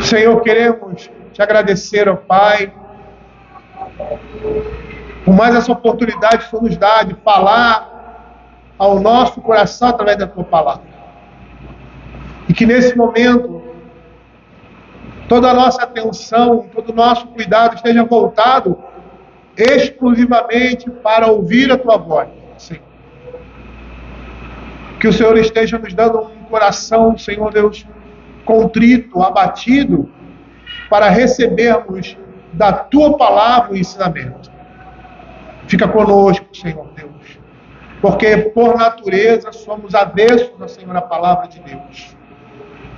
Senhor, queremos te agradecer, ó Pai, por mais essa oportunidade que o Senhor nos dá de falar ao nosso coração através da tua palavra. E que nesse momento, toda a nossa atenção, todo o nosso cuidado esteja voltado exclusivamente para ouvir a tua voz, Senhor. Que o Senhor esteja nos dando um coração, Senhor Deus, contrito, abatido, para recebermos da tua palavra o ensinamento. Fica conosco, Senhor Deus, porque por natureza somos avessos, Senhor, à palavra de Deus.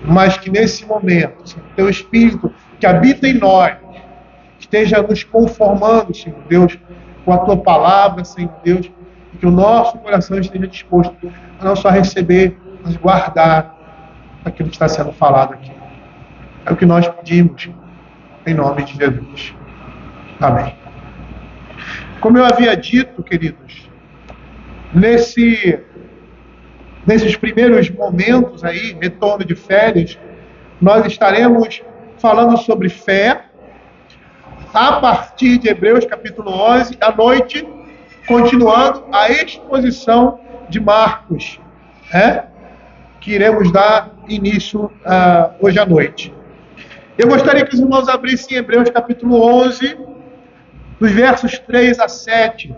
Mas que nesse momento, Senhor, teu Espírito que habita em nós, esteja nos conformando, Senhor Deus, com a tua palavra, Senhor Deus, e que o nosso coração esteja disposto a não só receber, mas guardar aquilo que está sendo falado aqui. É o que nós pedimos, em nome de Jesus. Amém. Como eu havia dito, queridos, nesses primeiros momentos aí, retorno de férias, nós estaremos falando sobre fé, a partir de Hebreus capítulo 11, à noite, continuando a exposição de Marcos, que iremos dar início hoje à noite. Eu gostaria que os irmãos abrissem Hebreus capítulo 11, dos versos 3 a 7.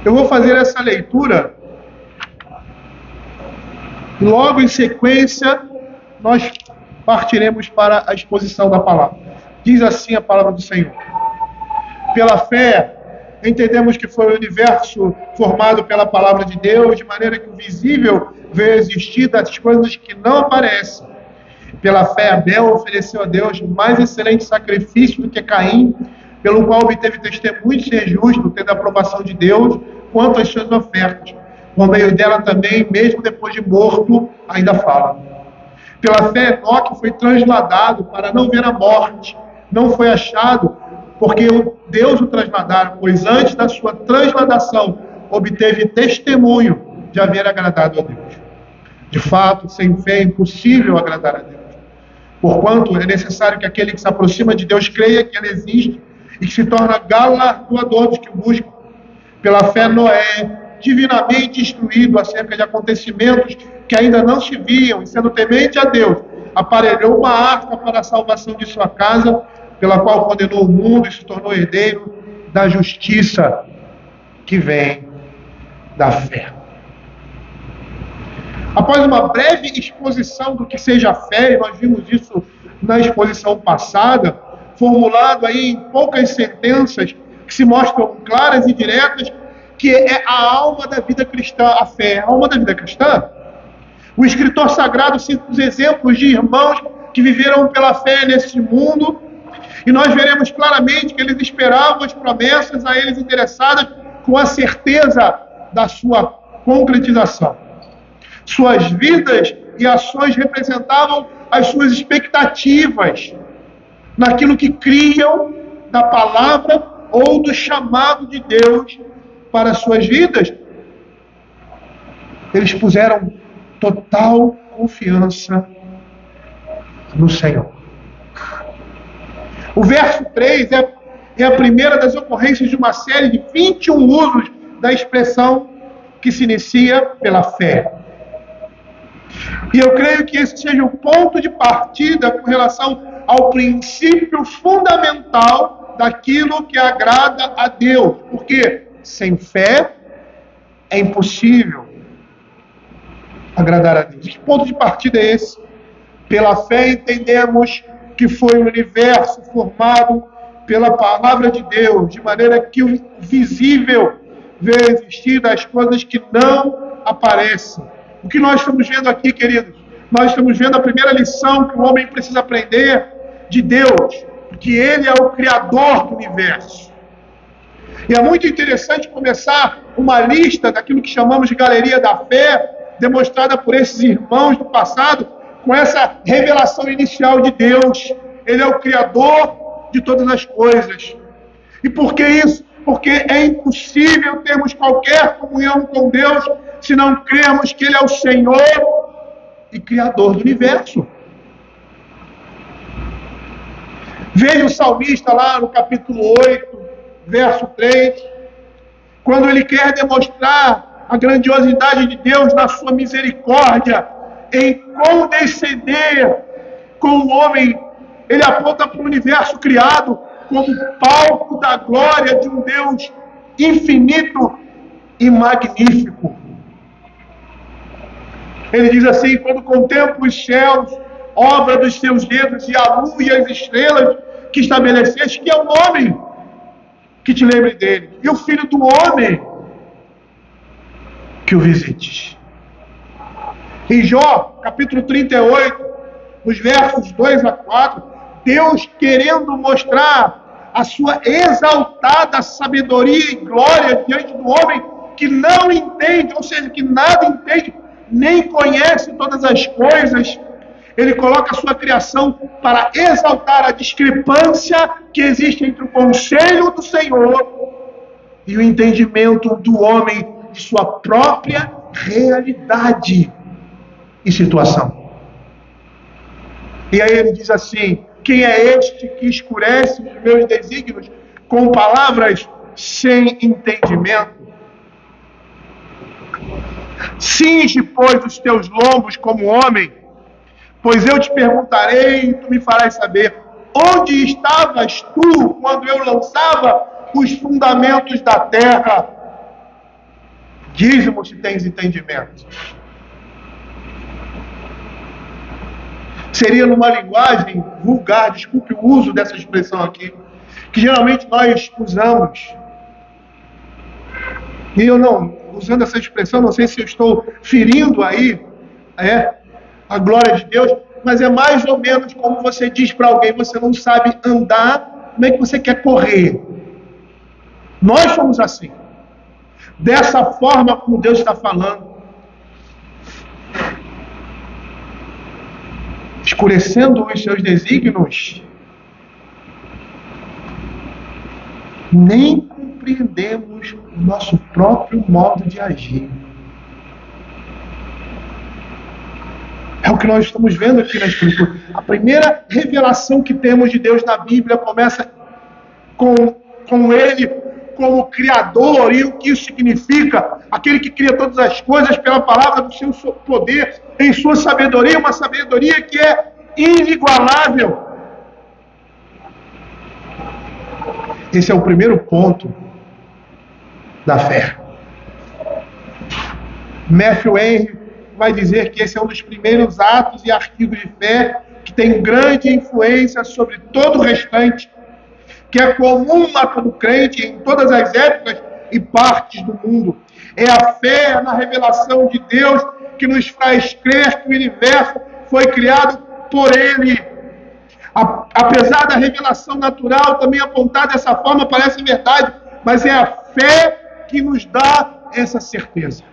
Eu vou fazer essa leitura e logo em sequência nós partiremos para a exposição da palavra. Diz assim a palavra do Senhor. Pela fé, entendemos que foi o universo formado pela palavra de Deus, de maneira que o visível veio existir das coisas que não aparecem. Pela fé, Abel ofereceu a Deus mais excelente sacrifício do que Caim, pelo qual obteve testemunho de ser justo, tendo a aprovação de Deus quanto às suas ofertas. Por meio dela também, mesmo depois de morto, ainda fala. Pela fé, Enoque foi transladado para não ver a morte. Não foi achado, porque Deus o transladara, pois antes da sua transladação obteve testemunho de haver agradado a Deus. De fato, sem fé é impossível agradar a Deus. Porquanto é necessário que aquele que se aproxima de Deus creia que ele existe e que se torna galardoador dos que o buscam. Pela fé, Noé, divinamente instruído acerca de acontecimentos que ainda não se viam, e sendo temente a Deus, aparelhou uma arca para a salvação de sua casa, pela qual condenou o mundo e se tornou herdeiro da justiça que vem da fé. Após uma breve exposição do que seja fé, e nós vimos isso na exposição passada, formulado aí em poucas sentenças que se mostram claras e diretas, que é a alma da vida cristã, a fé, a alma da vida cristã. O escritor sagrado cita os exemplos de irmãos que viveram pela fé nesse mundo, e nós veremos claramente que eles esperavam as promessas a eles endereçadas com a certeza da sua concretização. Suas vidas e ações representavam as suas expectativas naquilo que criam da palavra ou do chamado de Deus para as suas vidas. Eles puseram total confiança no Senhor. O verso 3 é a primeira das ocorrências de uma série de 21 usos da expressão que se inicia pela fé. E eu creio que esse seja o ponto de partida com relação ao princípio fundamental daquilo que agrada a Deus. Porque sem fé é impossível agradar a Deus. Que ponto de partida é esse? Pela fé entendemos que foi o universo formado pela palavra de Deus, de maneira que o visível veio existir das coisas que não aparecem. O que nós estamos vendo aqui, queridos? Nós estamos vendo a primeira lição que o homem precisa aprender de Deus, que Ele é o Criador do universo. E é muito interessante começar uma lista daquilo que chamamos de galeria da fé, demonstrada por esses irmãos do passado, com essa revelação inicial de Deus. Ele é o Criador de todas as coisas. E por que isso? Porque é impossível termos qualquer comunhão com Deus se não crermos que Ele é o Senhor e Criador do universo? Veja o salmista lá no capítulo 8, verso 3, quando ele quer demonstrar a grandiosidade de Deus na sua misericórdia, em condescender com o homem, ele aponta para o universo criado como palco da glória de um Deus infinito e magnífico. Ele diz assim: quando contemplo os céus, obra dos teus dedos, e a lua e as estrelas que estabeleceste, que é o homem que te lembre dele, e o filho do homem que o visites. Em Jó, capítulo 38, nos versos 2 a 4, Deus querendo mostrar a sua exaltada sabedoria e glória diante do homem que não entende, ou seja, que nada entende, nem conhece todas as coisas, ele coloca a sua criação para exaltar a discrepância que existe entre o conselho do Senhor e o entendimento do homem de sua própria realidade e situação. E aí ele diz assim: quem é este que escurece os meus desígnios com palavras sem entendimento? Cinge, pois, os teus lombos como homem, pois eu te perguntarei e tu me farás saber: onde estavas tu quando eu lançava os fundamentos da terra? Diz-me se tens entendimento. Seria numa linguagem vulgar, desculpe o uso dessa expressão aqui, que geralmente nós usamos. E eu não, usando essa expressão, não sei se eu estou ferindo aí a glória de Deus, mas é mais ou menos como você diz para alguém: você não sabe andar, como é que você quer correr? Nós somos assim. Dessa forma como Deus está falando. Escurecendo os seus desígnios, nem compreendemos o nosso próprio modo de agir. É o que nós estamos vendo aqui na Escritura. A primeira revelação que temos de Deus na Bíblia começa com Ele como Criador, e o que isso significa: aquele que cria todas as coisas pela palavra do seu poder, em sua sabedoria, uma sabedoria que é inigualável. Esse é o primeiro ponto da fé. Matthew Henry vai dizer que esse é um dos primeiros atos e artigos de fé que tem grande influência sobre todo o restante, que é comum a todo crente em todas as épocas e partes do mundo. É a fé na revelação de Deus que nos faz crer que o universo foi criado por Ele. Apesar da revelação natural também apontar dessa forma, parece verdade, mas é a fé que nos dá essa certeza.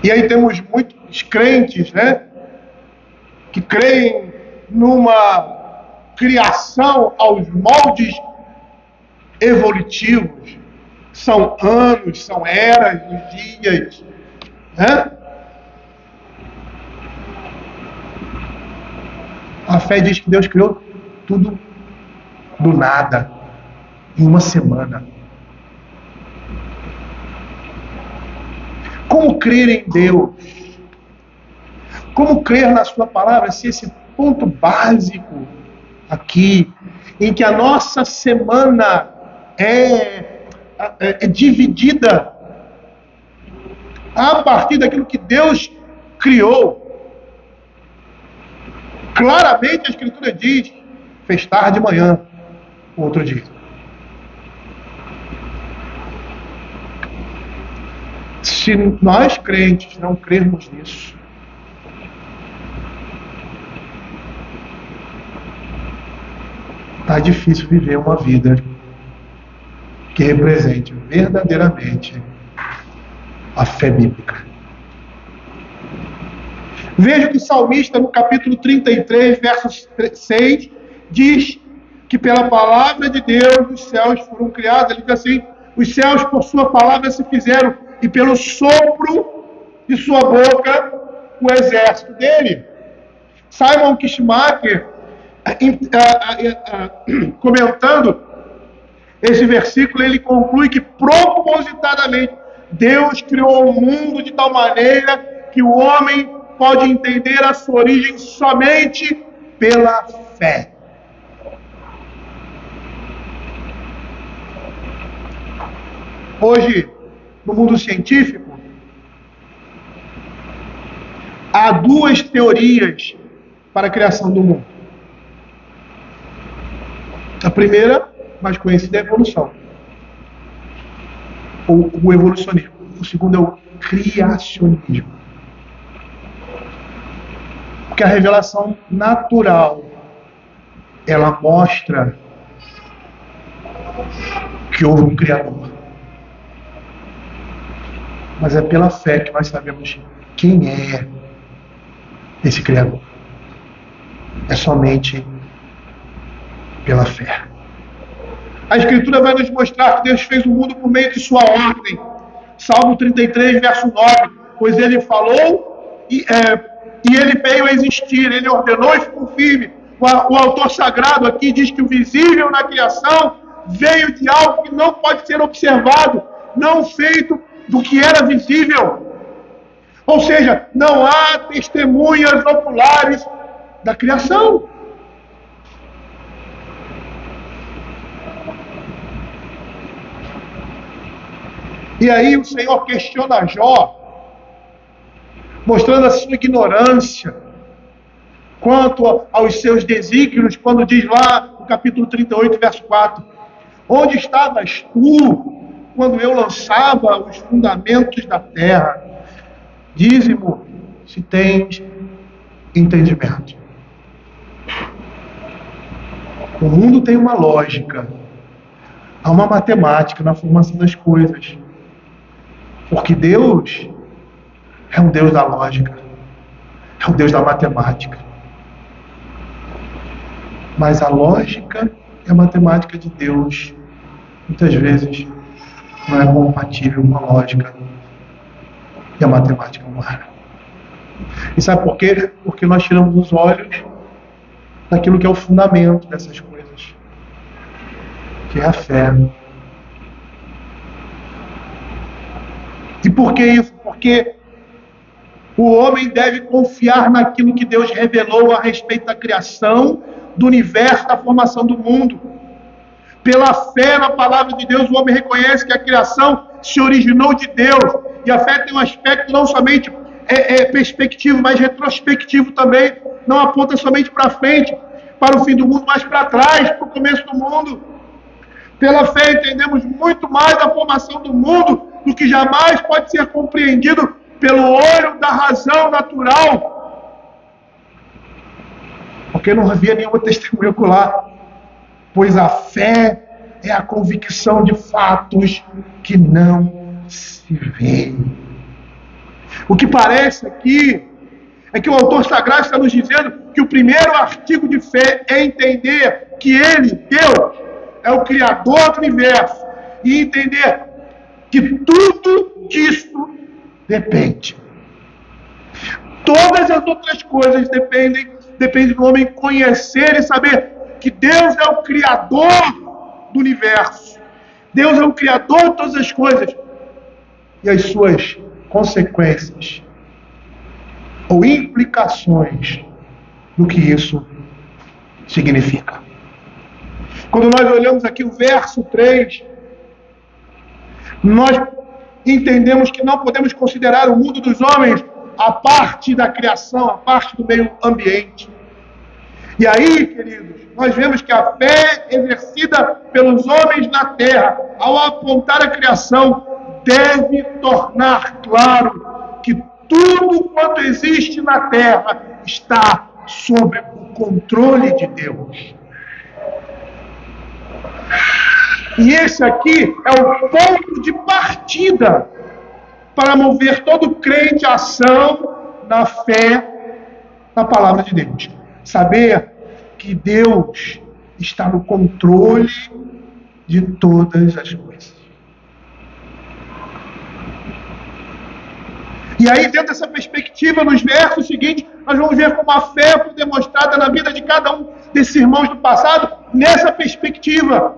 E aí temos muitos crentes, que creem numa criação aos moldes evolutivos. São anos, são eras, os dias. A fé diz que Deus criou tudo do nada, em uma semana. Como crer em Deus? Como crer na sua palavra, se esse ponto básico aqui, em que a nossa semana é dividida a partir daquilo que Deus criou. Claramente a Escritura diz: fez tarde de manhã, o outro dia. Se nós crentes não crermos nisso, está difícil viver uma vida que represente verdadeiramente a fé bíblica. Veja que o salmista, no capítulo 33, verso 6, diz que pela palavra de Deus os céus foram criados. Ele diz assim: os céus por sua palavra se fizeram, e pelo sopro de sua boca o exército dele. Simon Kishmaker, comentando esse versículo, ele conclui que propositadamente Deus criou o mundo de tal maneira que o homem pode entender a sua origem somente pela fé. Hoje, no mundo científico, há duas teorias para a criação do mundo. A primeira, mais conhecida, é a evolução, ou o evolucionismo. O segundo é o criacionismo. Porque a revelação natural, ela mostra que houve um Criador. Mas é pela fé que nós sabemos quem é esse Criador. É somente pela fé. A Escritura vai nos mostrar que Deus fez o mundo por meio de sua ordem. Salmo 33, verso 9. Pois ele falou e ele veio a existir. Ele ordenou e ficou firme. O autor sagrado aqui diz que o visível na criação veio de algo que não pode ser observado, não feito do que era visível. Ou seja, não há testemunhas oculares da criação. E aí o Senhor questiona Jó, mostrando a sua ignorância quanto aos seus desígnios, quando diz lá no capítulo 38, verso 4, onde estavas tu quando eu lançava os fundamentos da terra? Dize-me se tens entendimento. O mundo tem uma lógica, há uma matemática na formação das coisas. Porque Deus é um Deus da lógica, é um Deus da matemática. Mas a lógica e a matemática de Deus, muitas vezes, não é compatível com a lógica e a matemática humana. E sabe por quê? Porque nós tiramos os olhos daquilo que é o fundamento dessas coisas, que é a fé. E por que isso? Porque o homem deve confiar naquilo que Deus revelou a respeito da criação, do universo, da formação do mundo. Pela fé na palavra de Deus, o homem reconhece que a criação se originou de Deus. E a fé tem um aspecto não somente perspectivo, mas retrospectivo também. Não aponta somente para frente, para o fim do mundo, mas para trás, para o começo do mundo. Pela fé entendemos muito mais da formação do mundo do que jamais pode ser compreendido pelo olho da razão natural. Porque não havia nenhuma testemunha ocular. Pois a fé é a convicção de fatos que não se veem. O que parece aqui é que o autor sagrado está nos dizendo que o primeiro artigo de fé é entender que ele, Deus, é o Criador do universo, e entender que tudo disso depende. Todas as outras coisas dependem do homem conhecer e saber que Deus é o Criador do universo. Deus é o Criador de todas as coisas. E as suas consequências ou implicações do que isso significa. Quando nós olhamos aqui o verso 3, nós entendemos que não podemos considerar o mundo dos homens a parte da criação, a parte do meio ambiente. E aí, queridos, nós vemos que a fé exercida pelos homens na terra, ao apontar a criação, deve tornar claro que tudo quanto existe na terra está sob o controle de Deus. E esse aqui é o ponto de partida para mover todo crente à ação na fé na palavra de Deus. Saber que Deus está no controle de todas as coisas. E aí, dentro dessa perspectiva, nos versos seguintes, nós vamos ver como a fé foi demonstrada na vida de cada um desses irmãos do passado, nessa perspectiva.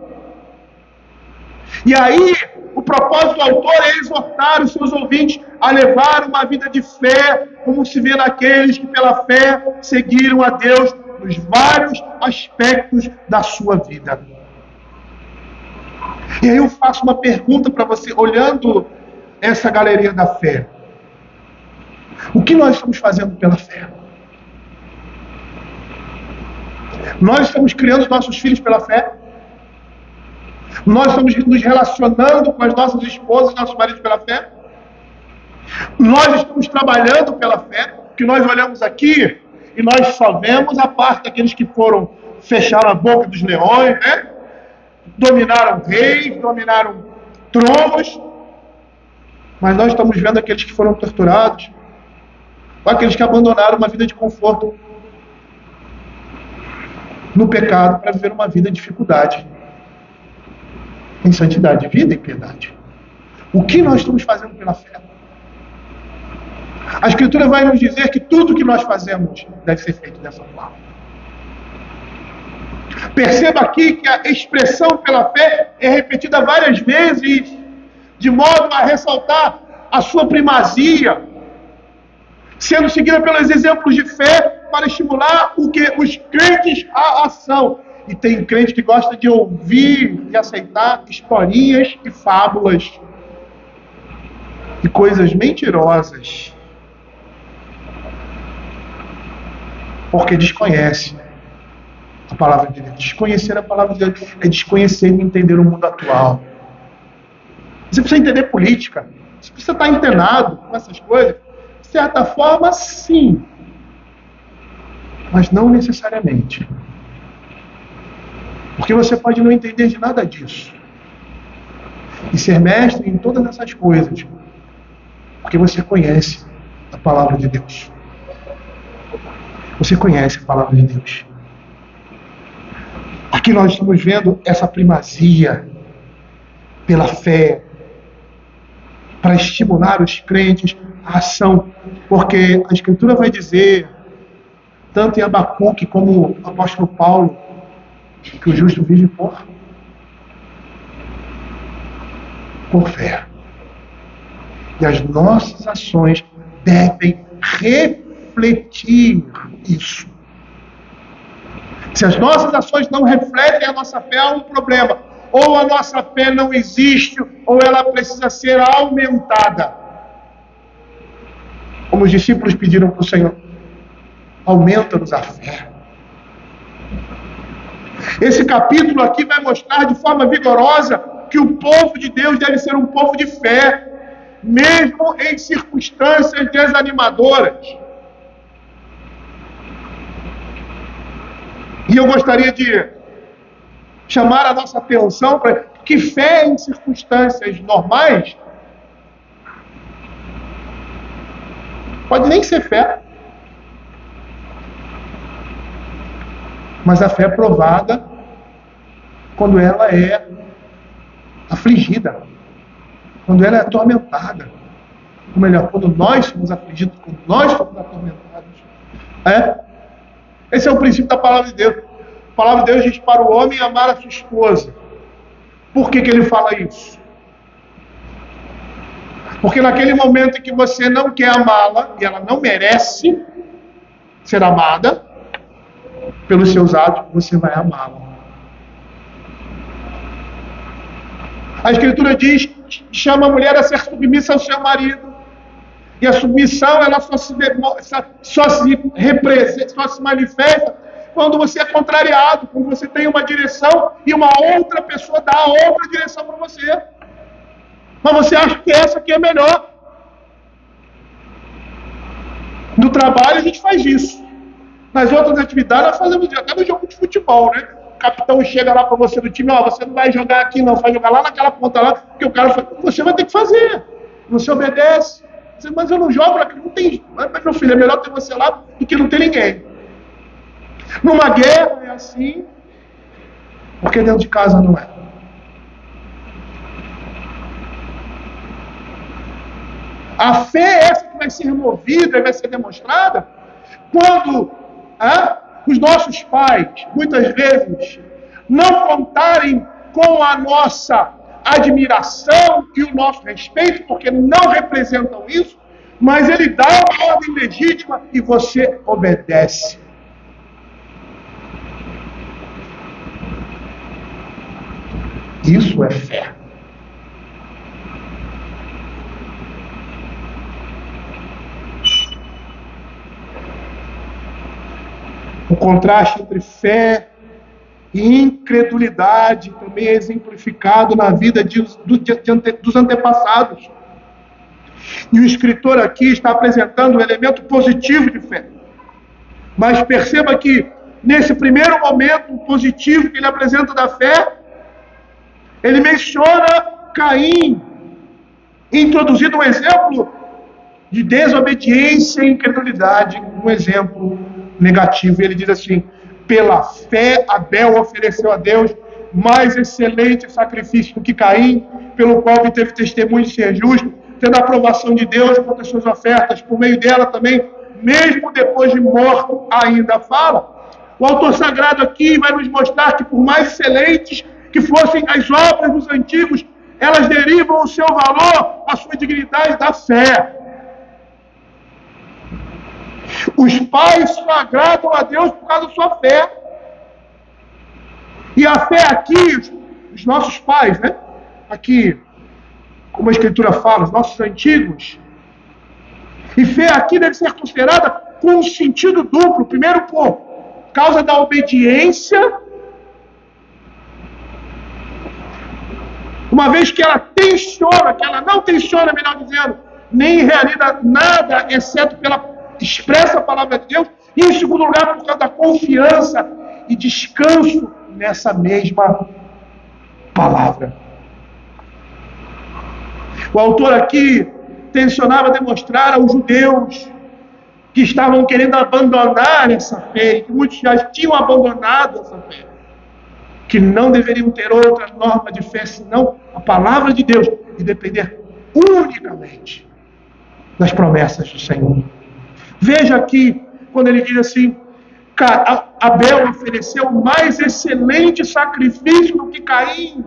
E aí, o propósito do autor é exortar os seus ouvintes a levar uma vida de fé, como se vê naqueles que pela fé seguiram a Deus nos vários aspectos da sua vida. E aí eu faço uma pergunta para você, olhando essa galeria da fé. O que nós estamos fazendo pela fé? Nós estamos criando os nossos filhos pela fé? Nós estamos nos relacionando com as nossas esposas e nossos maridos pela fé? Nós estamos trabalhando pela fé? Porque nós olhamos aqui e nós só vemos a parte daqueles que foram fechar a boca dos leões, né? Dominaram reis, dominaram tronos. Mas nós estamos vendo aqueles que foram torturados, ou aqueles que abandonaram uma vida de conforto no pecado para viver uma vida de dificuldade, em santidade, vida e piedade. O que nós estamos fazendo pela fé? A Escritura vai nos dizer que tudo que nós fazemos deve ser feito dessa forma. Perceba aqui que a expressão pela fé é repetida várias vezes, de modo a ressaltar a sua primazia, sendo seguida pelos exemplos de fé para estimular o que? Os crentes à ação. E tem crente que gosta de ouvir e aceitar historinhas e fábulas e coisas mentirosas, porque desconhece a palavra de Deus. Desconhecer a palavra de Deus é desconhecer e entender o mundo atual. Você precisa entender política, você precisa estar antenado com essas coisas. De certa forma, sim, mas não necessariamente. Porque você pode não entender de nada disso e ser mestre em todas essas coisas, porque você conhece a palavra de Deus. Você conhece a palavra de Deus. Aqui nós estamos vendo essa primazia pela fé, para estimular os crentes à ação, porque a Escritura vai dizer, tanto em Abacuque como o apóstolo Paulo, que o justo vive por fé. E as nossas ações devem refletir isso. Se as nossas ações não refletem a nossa fé, há um problema. Ou a nossa fé não existe, ou ela precisa ser aumentada. Como os discípulos pediram para o Senhor, aumenta-nos a fé. Esse capítulo aqui vai mostrar de forma vigorosa que o povo de Deus deve ser um povo de fé, mesmo em circunstâncias desanimadoras. E eu gostaria de chamar a nossa atenção para que fé em circunstâncias normais pode nem ser fé. Mas a fé é provada quando ela é afligida, quando ela é atormentada. Ou melhor, quando nós somos afligidos, quando nós somos atormentados. Esse é o princípio da palavra de Deus. A palavra de Deus diz para o homem amar a sua esposa. Por que ele fala isso? Porque naquele momento em que você não quer amá-la, e ela não merece ser amada, pelos seus atos, você vai amá-la. A Escritura diz, chama a mulher a ser submissa ao seu marido. E a submissão, ela só se manifesta quando você é contrariado, quando você tem uma direção e uma outra pessoa dá outra direção para você. Mas você acha que essa aqui é melhor. No trabalho a gente faz isso. Nas outras atividades nós fazemos até no jogo de futebol, né? O capitão chega lá para você do time, você não vai jogar aqui não, vai jogar lá naquela ponta lá, porque o cara fala, você vai ter que fazer. Você obedece. Mas eu não jogo aqui, não tem. Mas meu filho, é melhor ter você lá do que não ter ninguém. Numa guerra é assim, porque dentro de casa não é. A fé é essa que vai ser movida e vai ser demonstrada quando os nossos pais, muitas vezes, não contarem com a nossa admiração e o nosso respeito, porque não representam isso, mas ele dá uma ordem legítima e você obedece. Isso é fé. O contraste entre fé e incredulidade também é exemplificado na vida dos antepassados. E o escritor aqui está apresentando um elemento positivo de fé. Mas perceba que, nesse primeiro momento positivo que ele apresenta da fé, ele menciona Caim, introduzindo um exemplo de desobediência e incredulidade, um exemplo negativo. E ele diz assim: pela fé, Abel ofereceu a Deus mais excelente sacrifício do que Caim, pelo qual obteve testemunho de ser justo, tendo a aprovação de Deus quanto às suas ofertas. Por meio dela também, mesmo depois de morto, ainda fala. O autor sagrado aqui vai nos mostrar que, por mais excelentes que fossem as obras dos antigos, elas derivam o seu valor, a sua dignidade da fé. Os pais só agradam a Deus por causa da sua fé. E a fé aqui, os nossos pais, né? Aqui, como a Escritura fala, os nossos antigos. E fé aqui deve ser considerada com um sentido duplo. Primeiro, por causa da obediência, uma vez que ela tensiona, que ela não tensiona, melhor dizendo, nem realiza nada, exceto pela expressa palavra de Deus. E, em segundo lugar, por causa da confiança e descanso nessa mesma palavra. O autor aqui tensionava demonstrar aos judeus que estavam querendo abandonar essa fé, que muitos já tinham abandonado essa fé, que não deveriam ter outra norma de fé senão a palavra de Deus e depender unicamente das promessas do Senhor. Veja aqui, quando ele diz assim: Abel ofereceu o mais excelente sacrifício do que Caim.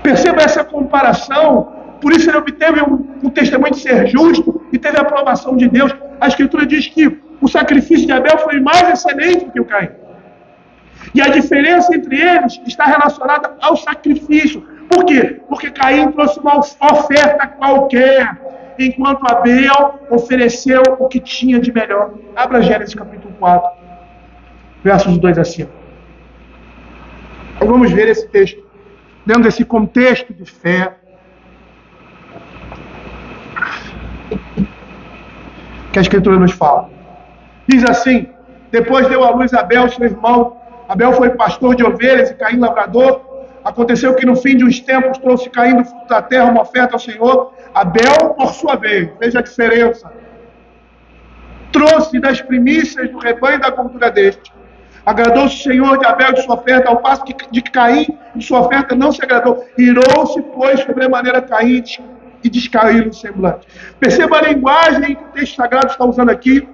Perceba essa comparação. Por isso ele obteve um testemunho de ser justo e teve a aprovação de Deus. A Escritura diz que o sacrifício de Abel foi mais excelente do que o Caim. E a diferença entre eles está relacionada ao sacrifício. Por quê? Porque Caim trouxe uma oferta qualquer, enquanto Abel ofereceu o que tinha de melhor. Abra Gênesis capítulo 4, versos 2 a 5. Então vamos ver esse texto, dentro desse contexto de fé, que a Escritura nos fala. Diz assim: depois deu à luz Abel, seu irmão. Abel foi pastor de ovelhas e Caim lavrador. Aconteceu que no fim de uns tempos trouxe Caim do fruto da terra uma oferta ao Senhor. Abel, por sua vez, veja a diferença, trouxe das primícias do rebanho da gordura deste. Agradou-se o Senhor de Abel de sua oferta, ao passo de que Caim de sua oferta não se agradou. Irou-se, pois, sobremaneira Caim e descaiu no semblante. Perceba a linguagem que o texto sagrado está usando aqui.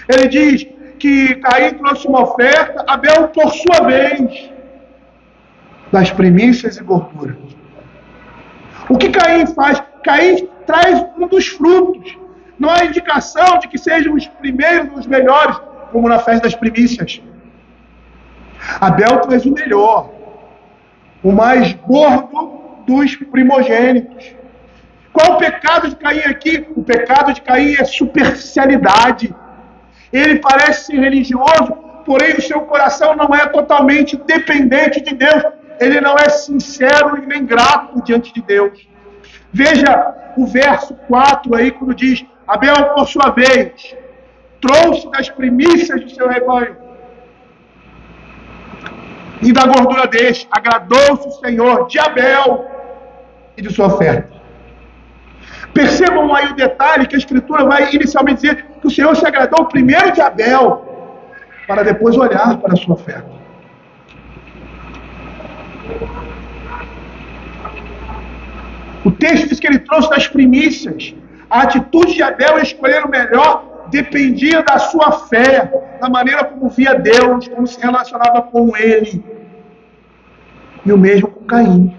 Ele diz que Caim trouxe uma oferta, Abel, por sua vez, das primícias e gorduras. O que Caim faz? Caim traz um dos frutos. Não há indicação de que sejam os primeiros, os melhores, como na festa das primícias. Abel traz o melhor, o mais gordo dos primogênitos. Qual é o pecado de Caim aqui? O pecado de Caim é superficialidade. Ele parece ser religioso, porém o seu coração não é totalmente dependente de Deus. Ele não é sincero e nem grato diante de Deus. Veja o verso 4 aí, quando diz: Abel, por sua vez, trouxe das primícias do seu rebanho e da gordura deste. Agradou-se o Senhor de Abel e de sua oferta. Percebam aí o detalhe que a Escritura vai inicialmente dizer que o Senhor se agradou primeiro de Abel, para depois olhar para a sua oferta. O texto diz que ele trouxe das primícias. A atitude de Abel em escolher o melhor dependia da sua fé, da maneira como via Deus, como se relacionava com ele. E o mesmo com Caim.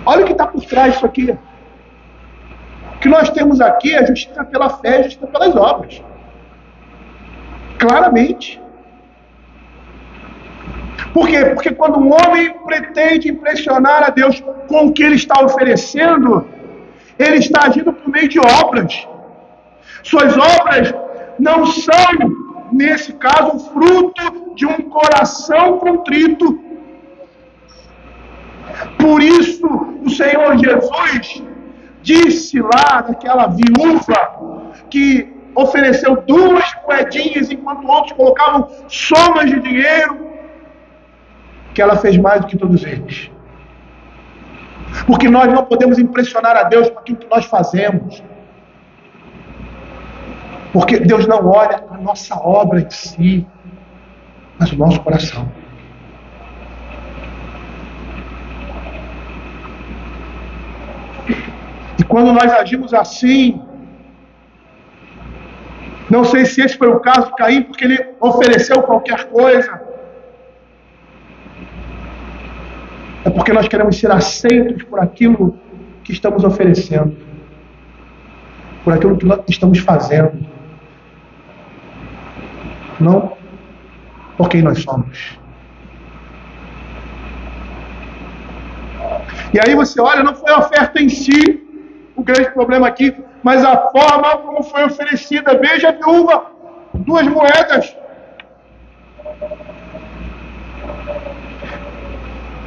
Olha o que está por trás disso aqui. O que nós temos aqui é justiça pela fé, justiça pelas obras. Claramente. Por quê? Porque quando um homem pretende impressionar a Deus com o que ele está oferecendo, ele está agindo por meio de obras. Suas obras não são, nesse caso, fruto de um coração contrito. Por isso, o Senhor Jesus disse lá daquela viúva que ofereceu 2 moedinhas enquanto outros colocavam somas de dinheiro, que ela fez mais do que todos eles. Porque nós não podemos impressionar a Deus com aquilo que nós fazemos. Porque Deus não olha a nossa obra em si, mas o nosso coração. E quando nós agimos assim, não sei se esse foi o caso de Caim, porque ele ofereceu qualquer coisa, é porque nós queremos ser aceitos por aquilo que estamos oferecendo, por aquilo que nós estamos fazendo, não por quem nós somos. E aí você olha, não foi a oferta em si o grande problema aqui, mas a forma como foi oferecida. Veja a viúva, 2 moedas.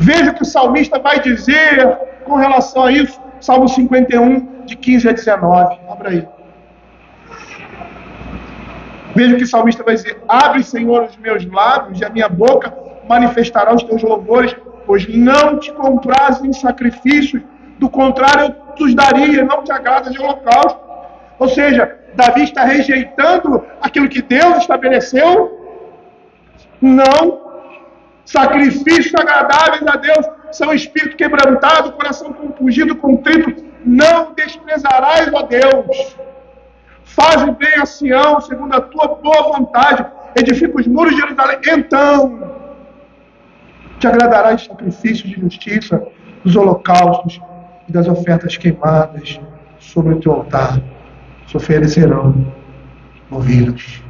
Veja o que o salmista vai dizer com relação a isso. Salmo 51, de 15 a 19. Abra aí. Veja o que o salmista vai dizer. Abre, Senhor, os meus lábios e a minha boca manifestará os teus louvores, pois não te comprazes em sacrifícios, do contrário eu te daria, não te agrada de holocausto. Ou seja, Davi está rejeitando aquilo que Deus estabeleceu. Não. Sacrifícios agradáveis a Deus são espírito quebrantado, coração compungido, contrito. Não desprezarás a Deus. Faze bem a Sião, segundo a tua boa vontade. Edifica os muros de Jerusalém. Então te agradarás de sacrifícios de justiça, dos holocaustos e das ofertas queimadas sobre o teu altar. Se oferecerão novilhos.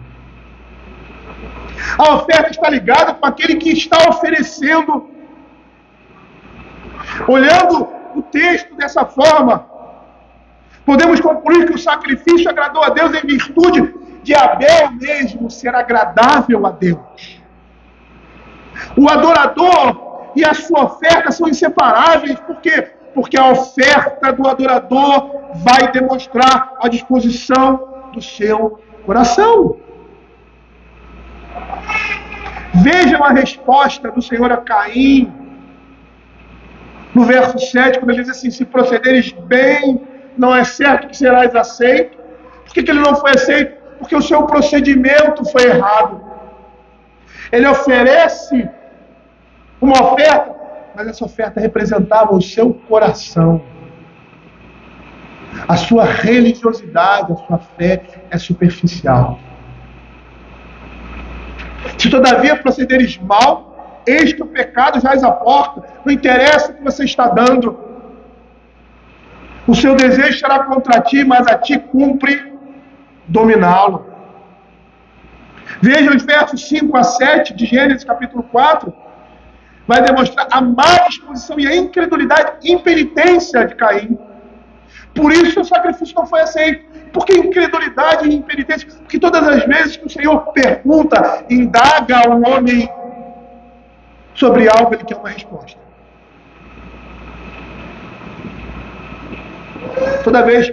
A oferta está ligada com aquele que está oferecendo. Olhando o texto dessa forma, podemos concluir que o sacrifício agradou a Deus em virtude de Abel mesmo ser agradável a Deus. O adorador e a sua oferta são inseparáveis. Por quê? Porque a oferta do adorador vai demonstrar a disposição do seu coração. Vejam a resposta do Senhor a Caim, no verso 7, quando ele diz assim: se procederes bem, não é certo que serás aceito. Por que ele não foi aceito? Porque o seu procedimento foi errado. Ele oferece uma oferta, mas essa oferta representava o seu coração. A sua religiosidade, a sua fé é superficial. Se todavia procederes mal, eis que o pecado jaz à porta. Não interessa o que você está dando. O seu desejo será contra ti, mas a ti cumpre dominá-lo. Veja os versos 5 a 7 de Gênesis capítulo 4. Vai demonstrar a má disposição e a incredulidade e impenitência de Caim. Por isso o sacrifício não foi aceito. Por que incredulidade e impenitência? Porque todas as vezes que o Senhor pergunta, indaga ao homem sobre algo, ele quer uma resposta. Toda vez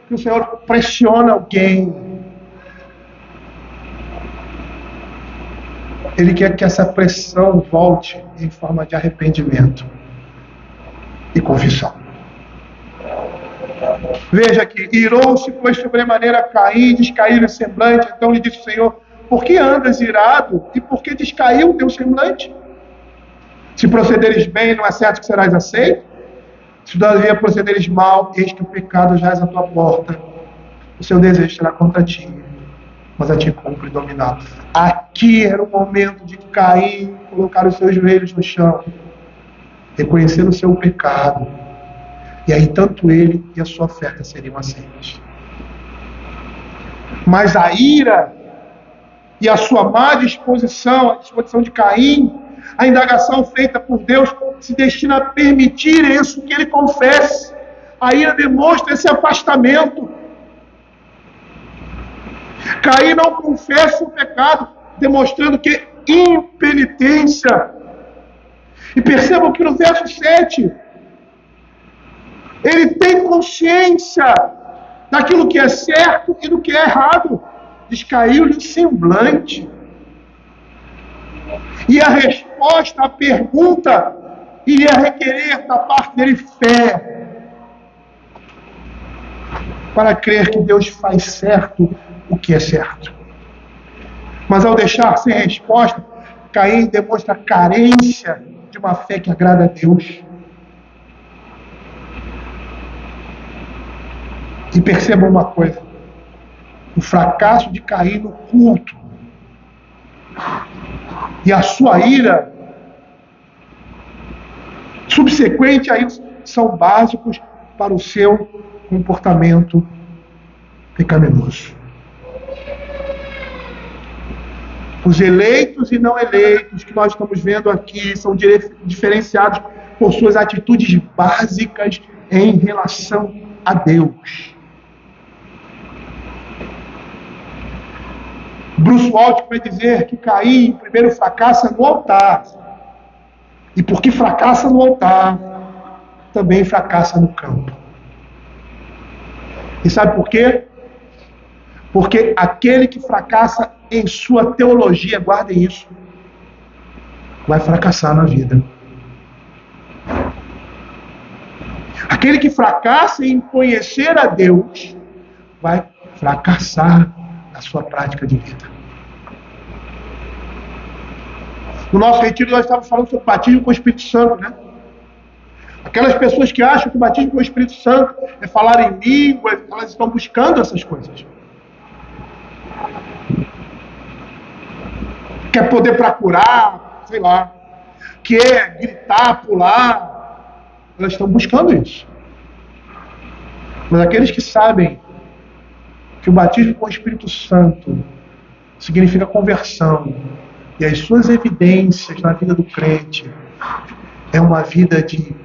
que o Senhor pressiona alguém, Ele quer que essa pressão volte em forma de arrependimento e confissão. Veja que irou-se, pois, sobremaneira Caim, descaiu o semblante. Então lhe disse o Senhor: por que andas irado e por que descaiu o teu semblante? Se procederes bem, não é certo que serás aceito? Se todavia procederes mal, eis que o pecado jaz à tua porta. O seu desejo será contra ti, mas a ti cumpre dominá-lo. Aqui era o momento de Caim colocar os seus joelhos no chão, reconhecer o seu pecado. E aí tanto ele e a sua oferta seriam aceitos. Mas a ira e a sua má disposição, a disposição de Caim, a indagação feita por Deus se destina a permitir isso que ele confesse. A ira demonstra esse afastamento. Caim não confessa o pecado, demonstrando que impenitência. E percebam que no verso 7, ele tem consciência daquilo que é certo e do que é errado. Descaiu-lhe o semblante. E a resposta à pergunta iria requerer da parte dele fé, para crer que Deus faz certo o que é certo. Mas ao deixar sem resposta, Caim demonstra carência de uma fé que agrada a Deus. E percebam uma coisa: o fracasso de Caim no culto e a sua ira subsequente a isso são básicos para o seu comportamento pecaminoso. Os eleitos e não eleitos que nós estamos vendo aqui são diferenciados por suas atitudes básicas em relação a Deus. Bruce Waltke vai dizer que Caim primeiro fracassa no altar. E porque fracassa no altar, também fracassa no campo. E sabe por quê? Porque aquele que fracassa em sua teologia, guardem isso, vai fracassar na vida. Aquele que fracassa em conhecer a Deus, vai fracassar na sua prática de vida. No nosso retiro nós estávamos falando sobre batismo com o Espírito Santo, né? Aquelas pessoas que acham que o batismo com o Espírito Santo é falar em línguas, elas estão buscando essas coisas. Quer poder para curar, sei lá. Quer gritar, pular. Elas estão buscando isso. Mas aqueles que sabem que o batismo com o Espírito Santo significa conversão, e as suas evidências na vida do crente é uma vida de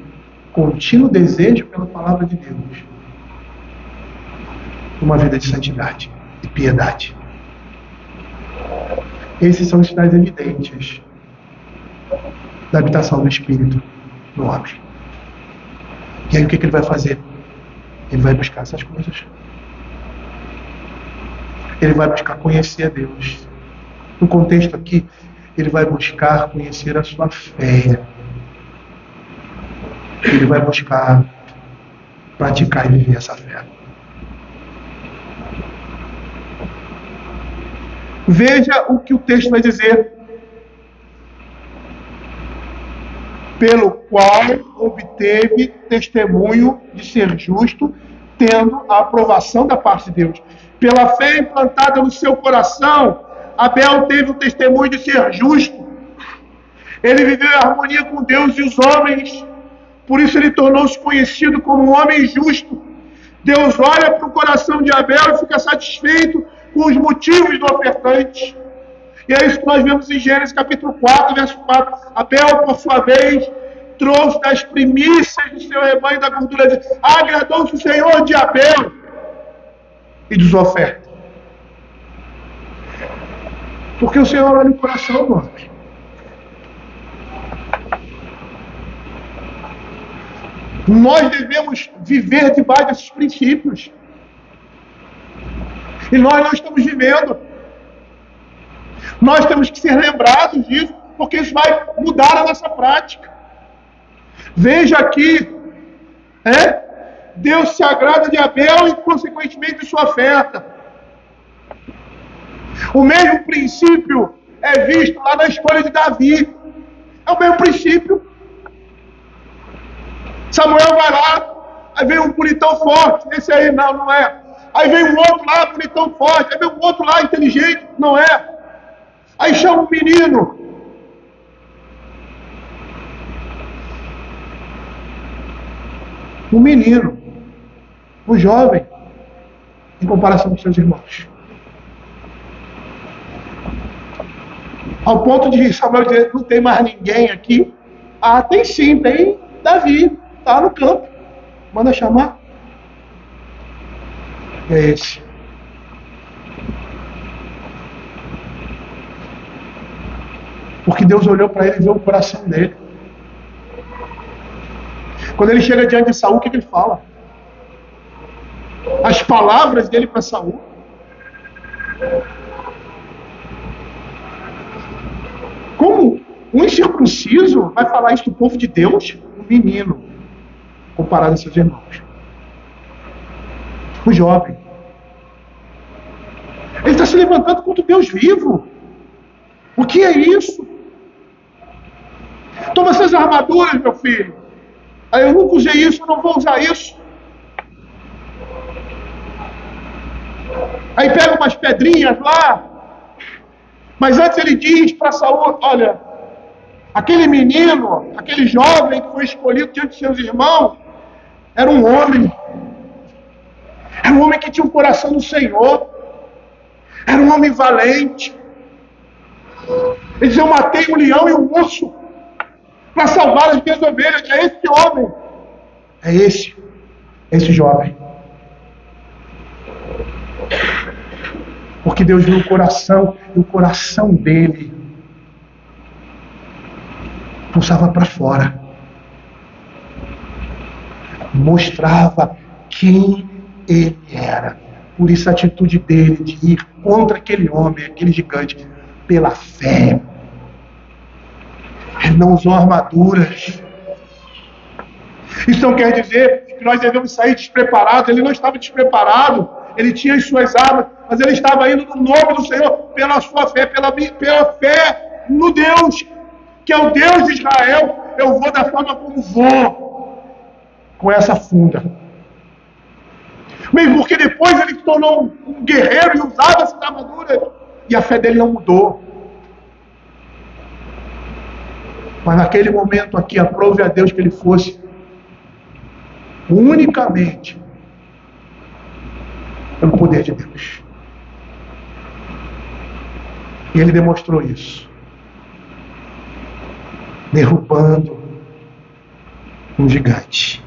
contínuo desejo pela palavra de Deus, uma vida de santidade e piedade. Esses são os sinais evidentes da habitação do Espírito no homem. E aí o que ele vai fazer? Ele vai buscar essas coisas. Ele vai buscar conhecer a Deus. No contexto aqui, ele vai buscar conhecer a sua fé. Ele vai buscar praticar e viver essa fé. Veja o que o texto vai dizer. Pelo qual obteve testemunho de ser justo, tendo a aprovação da parte de Deus. Pela fé implantada no seu coração, Abel teve o testemunho de ser justo. Ele viveu em harmonia com Deus e os homens. Por isso ele tornou-se conhecido como um homem justo. Deus olha para o coração de Abel e fica satisfeito com os motivos do ofertante. E é isso que nós vemos em Gênesis capítulo 4, verso 4. Abel, por sua vez, trouxe das primícias do seu rebanho da gordura dele. Agradou-se o Senhor de Abel e dos ofertas. Porque o Senhor olha o coração do homem. Nós devemos viver debaixo desses princípios. E nós não estamos vivendo. Nós temos que ser lembrados disso, porque isso vai mudar a nossa prática. Veja aqui, Deus se agrada de Abel e, consequentemente, de sua oferta. O mesmo princípio é visto lá na escolha de Davi. É o mesmo princípio. Samuel vai lá, aí vem um bonitão forte, esse aí não é. Aí vem um outro lá, bonitão forte, aí vem um outro lá, inteligente, não é. Aí chama um menino. Um menino, um jovem, em comparação com seus irmãos. Ao ponto de Samuel dizer, não tem mais ninguém aqui. Ah, tem sim, tem Davi, está no campo. Manda chamar. É esse. Porque Deus olhou para ele e viu o coração dele. Quando ele chega diante de Saul, o que ele fala? As palavras dele para Saul. Como um incircunciso vai falar isso do povo de Deus? Um menino, comparado a seus irmãos. O jovem. Ele está se levantando contra o Deus vivo. O que é isso? Toma essas armaduras, meu filho. Aí eu nunca usei isso, eu não vou usar isso. Aí pega umas pedrinhas lá. Mas antes ele diz para Saul, olha, aquele menino, aquele jovem que foi escolhido diante de seus irmãos, era um homem. Era um homem que tinha um coração no Senhor. Era um homem valente. Ele dizia, eu matei um leão e um urso para salvar as minhas ovelhas. É esse homem. É esse jovem. Porque Deus viu o coração, e o coração dele pulsava para fora. Mostrava quem ele era. Por isso a atitude dele de ir contra aquele homem, aquele gigante, pela fé. Ele não usou armaduras. Isso não quer dizer que nós devemos sair despreparados. Ele não estava despreparado. Ele tinha as suas armas, mas ele estava indo no nome do Senhor, pela sua fé, pela fé no Deus, que é o Deus de Israel. Eu vou da forma como vou, com essa funda. Mesmo porque depois ele se tornou um guerreiro e usava essas armaduras, e a fé dele não mudou. Mas naquele momento aqui, aprove a Deus que ele fosse unicamente pelo poder de Deus. E ele demonstrou isso, derrubando um gigante.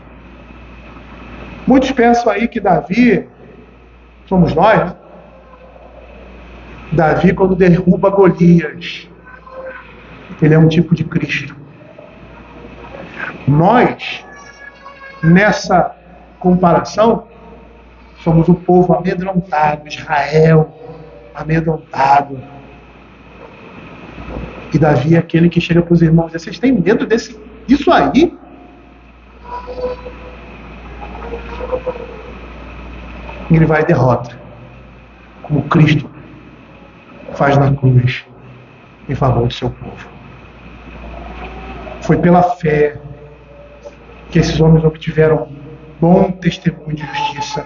Muitos pensam aí que Davi, somos nós, né? Davi, quando derruba Golias, ele é um tipo de Cristo. Nós, nessa comparação, somos o povo amedrontado, Israel amedrontado. E Davi é aquele que chega para os irmãos e diz, vocês têm medo disso aí? E ele vai e derrota, como Cristo faz na cruz em favor do seu povo. Foi pela fé que esses homens obtiveram bom testemunho de justiça.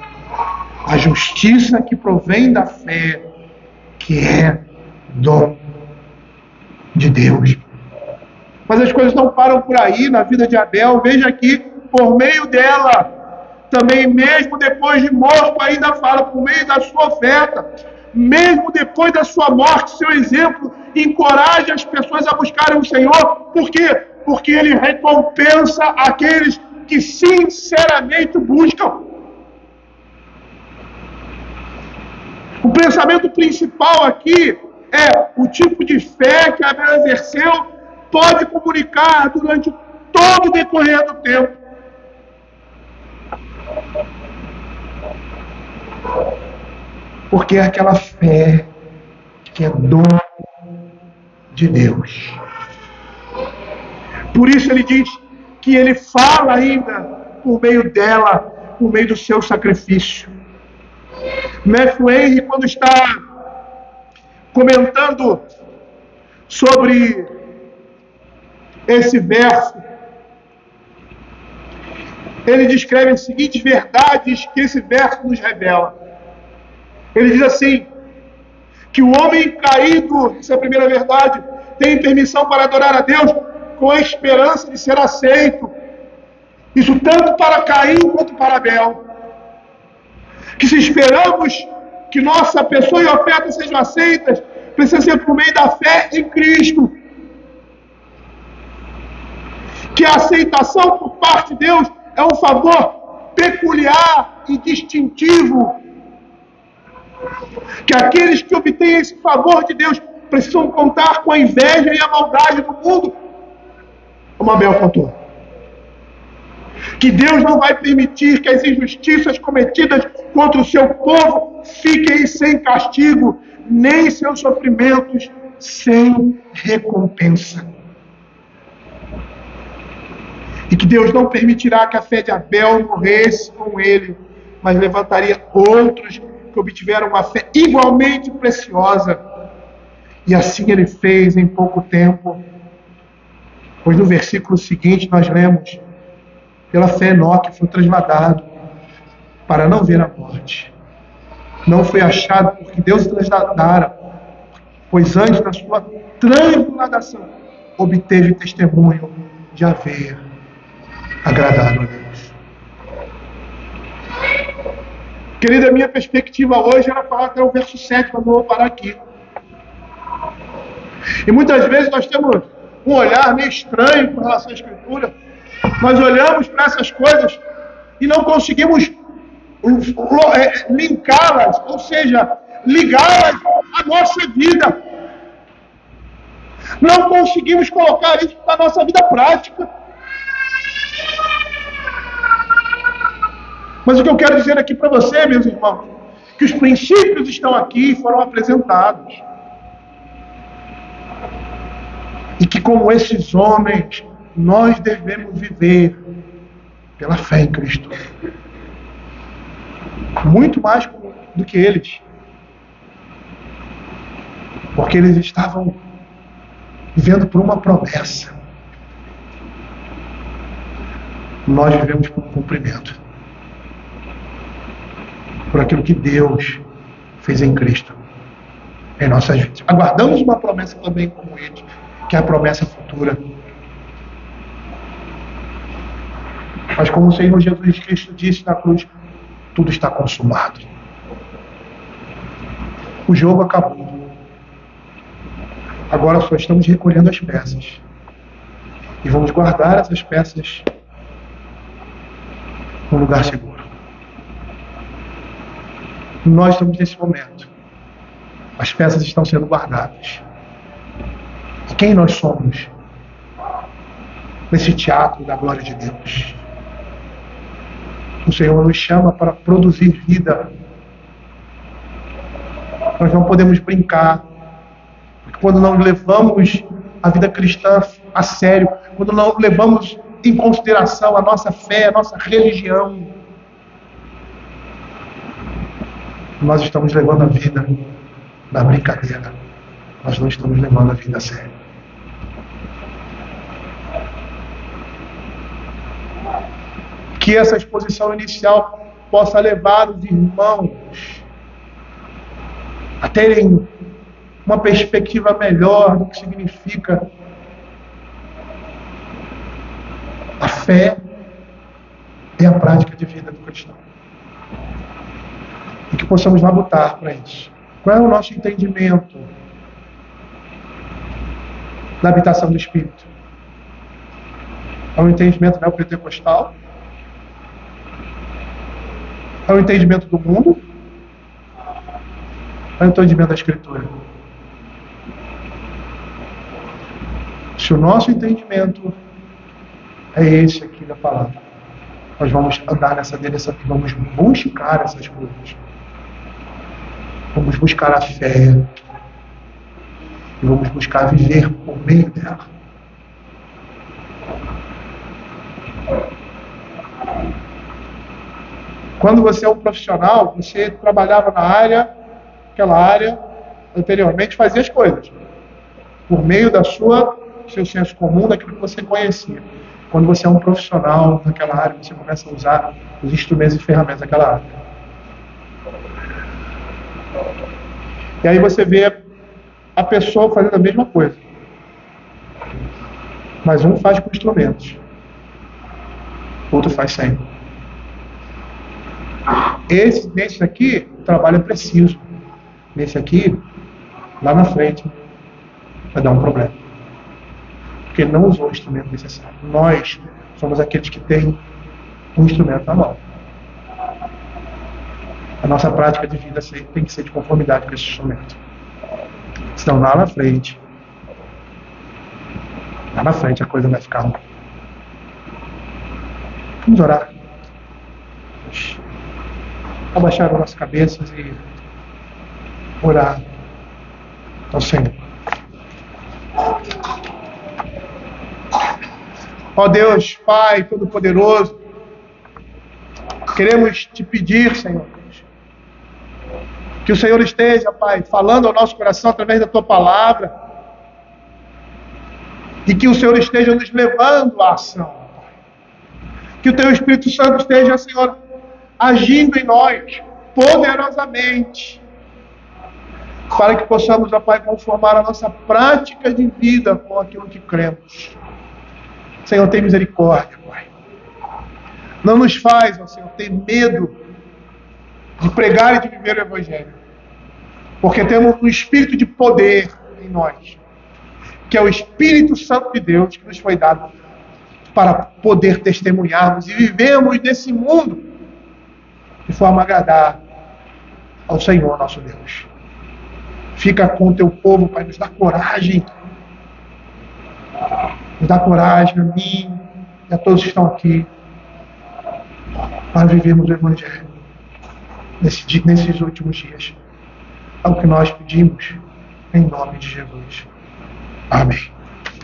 A justiça que provém da fé, que é dom de Deus. Mas as coisas não param por aí na vida de Abel. Veja aqui, por meio dela, também mesmo depois de morto, ainda fala, por meio da sua oferta, mesmo depois da sua morte, seu exemplo encoraja as pessoas a buscarem o Senhor. Por quê? Porque ele recompensa aqueles que sinceramente buscam. O pensamento principal aqui é o tipo de fé que Abel exerceu pode comunicar durante todo o decorrer do tempo. Porque é aquela fé que é dom de Deus. Por isso ele diz que ele fala ainda por meio dela, por meio do seu sacrifício. Matthew Henry, quando está comentando sobre esse verso, ele descreve as seguintes verdades que esse verso nos revela. Ele diz assim, que o homem caído, essa é a primeira verdade, tem permissão para adorar a Deus com a esperança de ser aceito. Isso tanto para Caim quanto para Abel. Que se esperamos que nossa pessoa e oferta sejam aceitas, precisa ser por meio da fé em Cristo. Que a aceitação por parte de Deus é um favor peculiar e distintivo. Que aqueles que obtêm esse favor de Deus precisam contar com a inveja e a maldade do mundo, como Abel contou. Que Deus não vai permitir que as injustiças cometidas contra o seu povo fiquem sem castigo, nem seus sofrimentos sem recompensa. E que Deus não permitirá que a fé de Abel morresse com ele, mas levantaria outros que obtiveram uma fé igualmente preciosa. E assim ele fez em pouco tempo. Pois no versículo seguinte nós lemos: pela fé Enoque foi trasladado para não ver a morte. Não foi achado porque Deus o trasladara, pois antes da sua transladação obteve testemunho de haver agradado a Deus. Querida, a minha perspectiva hoje era falar até o verso 7, mas não vou parar aqui. E muitas vezes nós temos um olhar meio estranho com relação à Escritura. Nós olhamos para essas coisas e não conseguimos linká-las, ou seja, ligá-las à nossa vida. Não conseguimos colocar isso na nossa vida prática. Mas o que eu quero dizer aqui para você, meus irmãos, que os princípios estão aqui e foram apresentados. E que, como esses homens, nós devemos viver pela fé em Cristo. Muito mais do que eles. Porque eles estavam vivendo por uma promessa. Nós vivemos por um cumprimento. Por aquilo que Deus fez em Cristo, em nossas vidas. Aguardamos uma promessa também como eles, que é a promessa futura. Mas como o Senhor Jesus Cristo disse na cruz, tudo está consumado. O jogo acabou. Agora só estamos recolhendo as peças. E vamos guardar essas peças num lugar seguro. Nós estamos nesse momento. As peças estão sendo guardadas. E quem nós somos nesse teatro da glória de Deus? O Senhor nos chama para produzir vida. Nós não podemos brincar. Porque quando não levamos a vida cristã a sério, quando não levamos em consideração a nossa fé, a nossa religião, nós estamos levando a vida na brincadeira. Nós não estamos levando a vida a sério. Que essa exposição inicial possa levar os irmãos a terem uma perspectiva melhor do que significa a fé e a prática de vida do cristão. E que possamos labutar para isso. Qual é o nosso entendimento da habitação do Espírito? É um entendimento neopentecostal? É um entendimento do mundo? É um entendimento da Escritura? Se o nosso entendimento é esse aqui da palavra, nós vamos andar nessa direção e vamos buscar essas coisas. Vamos buscar a fé. E vamos buscar viver por meio dela. Quando você é um profissional, você trabalhava na área, aquela área, anteriormente fazia as coisas. Por meio da seu senso comum, daquilo que você conhecia. Quando você é um profissional naquela área, você começa a usar os instrumentos e ferramentas daquela área. E aí você vê a pessoa fazendo a mesma coisa. Mas um faz com instrumentos, outro faz sem. Nesse aqui, o trabalho é preciso. Nesse aqui, lá na frente, vai dar um problema. Porque ele não usou o instrumento necessário. Nós somos aqueles que têm um instrumento na mão. A nossa prática de vida tem que ser de conformidade com esse instrumento. Senão lá na frente a coisa vai ficar ruim. Vamos orar. Vamos abaixar as nossas cabeças e orar ao Senhor. Ó Deus, Pai Todo-Poderoso, queremos te pedir, Senhor, que o Senhor esteja, Pai, falando ao nosso coração através da Tua Palavra, e que o Senhor esteja nos levando à ação. Que o Teu Espírito Santo esteja, Senhor, agindo em nós poderosamente, para que possamos, ó Pai, conformar a nossa prática de vida com aquilo que cremos. Senhor, tem misericórdia, Pai. Não nos faz, ó Senhor, ter medo de pregar e de viver o Evangelho, porque temos um espírito de poder em nós, que é o Espírito Santo de Deus, que nos foi dado para poder testemunharmos e vivemos nesse mundo de forma a agradar ao Senhor nosso Deus. Fica com o Teu povo, Pai, nos dá coragem. Nos dá coragem a mim e a todos que estão aqui para vivermos o Evangelho nesses últimos dias. É o que nós pedimos em nome de Jesus. Amém.